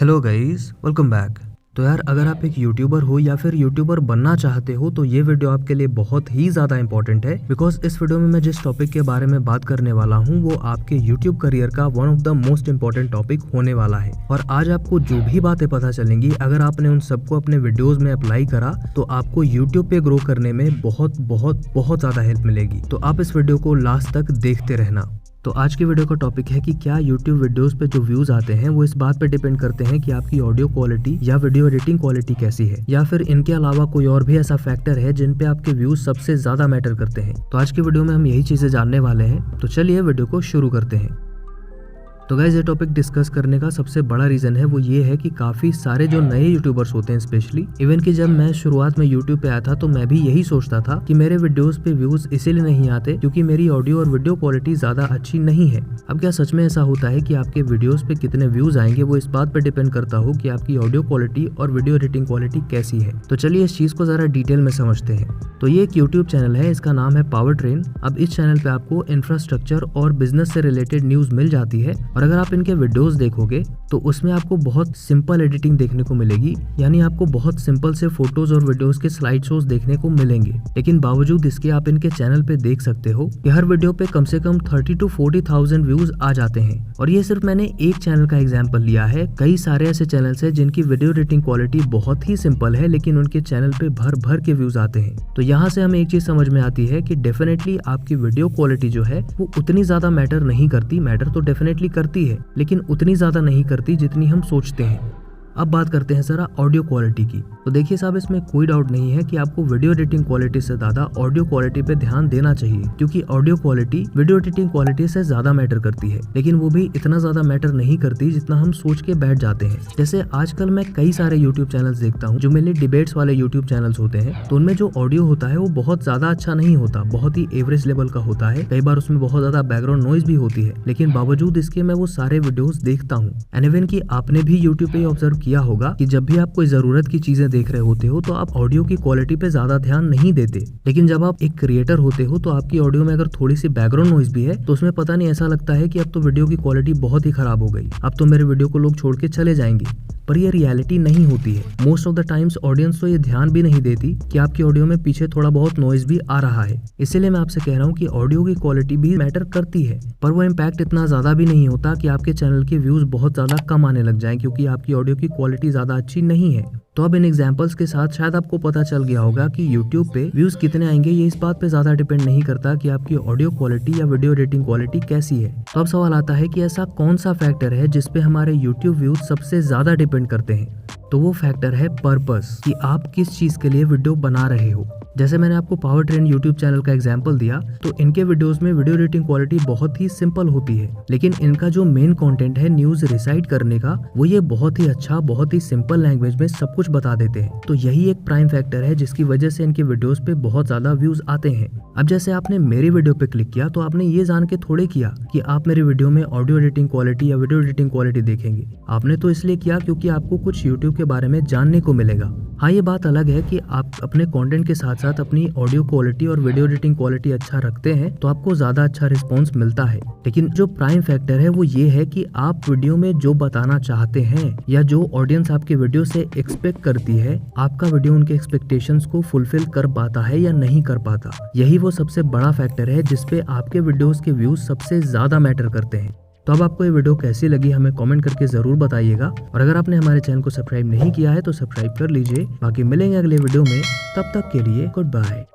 Hello guys, welcome back. तो यार, अगर आप एक यूट्यूबर हो या फिर यूट्यूबर बनना चाहते हो तो ये वीडियो आपके लिए बहुत ही ज़्यादा इंपॉर्टेंट है। बिकॉज इस वीडियो में मैं जिस टॉपिक के बारे में बात करने वाला हूँ वो आपके यूट्यूब करियर का one of the most important topic होने वाला है। और आज आपको जो भी बातें पता चलेंगी, अगर आपने उन सबको अपने वीडियोज में अप्लाई करा तो आपको यूट्यूब पे ग्रो करने में बहुत बहुत बहुत ज़्यादा हेल्प मिलेगी। तो आप इस वीडियो को लास्ट तक देखते रहना। तो आज की वीडियो का टॉपिक है कि क्या YouTube वीडियोस पे जो व्यूज आते हैं वो इस बात पे डिपेंड करते हैं कि आपकी ऑडियो क्वालिटी या वीडियो एडिटिंग क्वालिटी कैसी है, या फिर इनके अलावा कोई और भी ऐसा फैक्टर है जिन पे आपके व्यूज सबसे ज्यादा मैटर करते हैं। तो आज की वीडियो में हम यही चीजें जानने वाले हैं। तो चलिए वीडियो को शुरू करते हैं। तो गाइस, ये टॉपिक डिस्कस करने का सबसे बड़ा रीजन है वो ये है कि काफी सारे जो नए यूट्यूबर्स होते हैं, स्पेशली इवन कि जब मैं शुरुआत में यूट्यूब पे आया था तो मैं भी यही सोचता था कि मेरे वीडियोस पे व्यूज इसीलिए नहीं आते क्योंकि मेरी ऑडियो और वीडियो क्वालिटी ज्यादा अच्छी नहीं है। अब क्या सच में ऐसा होता है कि आपके वीडियोस पे कितने व्यूज आएंगे वो इस बात पे डिपेंड करता हो कि आपकी ऑडियो क्वालिटी और वीडियो एडिटिंग क्वालिटी कैसी है। तो चलिए इस चीज को जरा डिटेल में समझते हैं। तो ये एक यूट्यूब चैनल है, इसका नाम है पावर ट्रेन। अब इस चैनल पे आपको इंफ्रास्ट्रक्चर और बिजनेस से रिलेटेड न्यूज मिल जाती है। और अगर आप इनके वीडियोस देखोगे तो उसमें आपको बहुत सिंपल एडिटिंग देखने को मिलेगी, यानी आपको बहुत सिंपल से फोटोज और वीडियोस के स्लाइड शोज देखने को मिलेंगे। लेकिन बावजूद इसके आप इनके चैनल पे देख सकते हो कि हर वीडियो पे कम से कम 30 to 40,000 व्यूज आ जाते हैं। और ये सिर्फ मैंने एक चैनल का एग्जाम्पल लिया है। कई सारे ऐसे चैनल्स हैं जिनकी वीडियो एडिटिंग क्वालिटी बहुत ही सिंपल है लेकिन उनके चैनल पे भर भर के व्यूज आते हैं। तो यहाँ से हमें एक चीज समझ में आती है कि डेफिनेटली आपकी वीडियो क्वालिटी जो है वो उतनी ज्यादा मैटर नहीं करती। मैटर तो डेफिनेटली करती है लेकिन उतनी ज्यादा नहीं करती जितनी हम सोचते हैं। अब बात करते हैं जरा ऑडियो क्वालिटी की। तो देखिए साहब, इसमें कोई डाउट नहीं है कि आपको वीडियो एडिटिंग क्वालिटी से ज्यादा ऑडियो क्वालिटी पे ध्यान देना चाहिए, क्योंकि audio quality video editing quality से ज्यादा मैटर करती है। लेकिन वो भी इतना ज्यादा मैटर नहीं करती जितना हम सोच के बैठ जाते हैं। जैसे आजकल मैं कई सारे यूट्यूब चैनल्स देखता हूँ जो मेनली डिबेट्स वाले यूट्यूब चैनल्स होते हैं। तो उनमें जो ऑडियो होता है वो बहुत ज्यादा अच्छा नहीं होता, बहुत ही एवरेज लेवल का होता है। कई बार उसमें बहुत ज्यादा बैकग्राउंड नॉइज भी होती है, लेकिन बावजूद इसके मैं वो सारे वीडियोस देखता हूँ। एंड इवन कि आपने भी यूट्यूब पे ऑब्जर्व किया होगा कि जब भी आप कोई जरूरत की चीजें देख रहे होते हो तो आप ऑडियो की क्वालिटी पे ज्यादा ध्यान नहीं देते। लेकिन जब आप एक क्रिएटर होते हो तो आपकी ऑडियो में अगर थोड़ी सी बैकग्राउंड नॉइज भी है तो उसमें पता नहीं ऐसा लगता है कि अब तो वीडियो की क्वालिटी बहुत ही खराब हो गई, अब तो मेरे वीडियो को लोग छोड़ के चले जाएंगे। पर ये रियलिटी नहीं होती है। Most of the times audience तो ये ध्यान भी नहीं देती कि आपकी ऑडियो में पीछे थोड़ा बहुत नॉइज भी आ रहा है। इसीलिए मैं आपसे कह रहा हूँ कि ऑडियो की क्वालिटी भी मैटर करती है, पर वो इम्पैक्ट इतना ज्यादा भी नहीं होता कि आपके चैनल के व्यूज बहुत ज्यादा कम आने लग जाएं क्योंकि आपकी ऑडियो की क्वालिटी ज्यादा अच्छी नहीं है। तो अब इन एग्जांपल्स के साथ शायद आपको पता चल गया होगा कि YouTube पे व्यूज कितने आएंगे ये इस बात पे ज्यादा डिपेंड नहीं करता कि आपकी ऑडियो क्वालिटी या वीडियो एडिटिंग क्वालिटी कैसी है। तो अब सवाल आता है कि ऐसा कौन सा फैक्टर है जिसपे हमारे YouTube व्यूज सबसे ज्यादा डिपेंड करते हैं। तो वो फैक्टर है पर्पस, कि आप किस चीज के लिए वीडियो बना रहे हो। जैसे मैंने आपको पावर ट्रेन यूट्यूब चैनल का एग्जांपल दिया, तो इनके वीडियोस में वीडियो एडिटिंग क्वालिटी बहुत ही सिंपल होती है, लेकिन इनका जो मेन कंटेंट है न्यूज रिसाइट करने का, वो ये बहुत ही अच्छा, बहुत ही सिंपल लैंग्वेज में सब कुछ बता देते हैं। तो यही एक प्राइम फैक्टर है जिसकी वजह से इनके वीडियोस पे बहुत ज्यादा व्यूज आते हैं। अब जैसे आपने मेरी वीडियो पे क्लिक किया तो आपने ये जान के थोड़े किया कि आप मेरी वीडियो में ऑडियो एडिटिंग क्वालिटी या वीडियो एडिटिंग क्वालिटी देखेंगे। आपने तो इसलिए किया क्योंकि आपको कुछ यूट्यूब के बारे में जानने को मिलेगा। हाँ, ये बात अलग है कि आप अपने कंटेंट के साथ साथ अपनी ऑडियो क्वालिटी और वीडियो एडिटिंग क्वालिटी अच्छा रखते हैं तो आपको ज्यादा अच्छा रिस्पॉन्स मिलता है। लेकिन जो प्राइम फैक्टर है वो ये है कि आप वीडियो में जो बताना चाहते हैं या जो ऑडियंस आपके वीडियो से एक्सपेक्ट करती है, आपका वीडियो उनके एक्सपेक्टेशंस को फुलफिल कर पाता है या नहीं कर पाता। यही वो सबसे बड़ा फैक्टर है जिसपे आपके वीडियोस के व्यूज सबसे ज्यादा मैटर करते हैं। तो अब आपको ये वीडियो कैसी लगी हमें कमेंट करके जरूर बताइएगा। और अगर आपने हमारे चैनल को सब्सक्राइब नहीं किया है तो सब्सक्राइब कर लीजिए। बाकी मिलेंगे अगले वीडियो में, तब तक के लिए गुड बाय।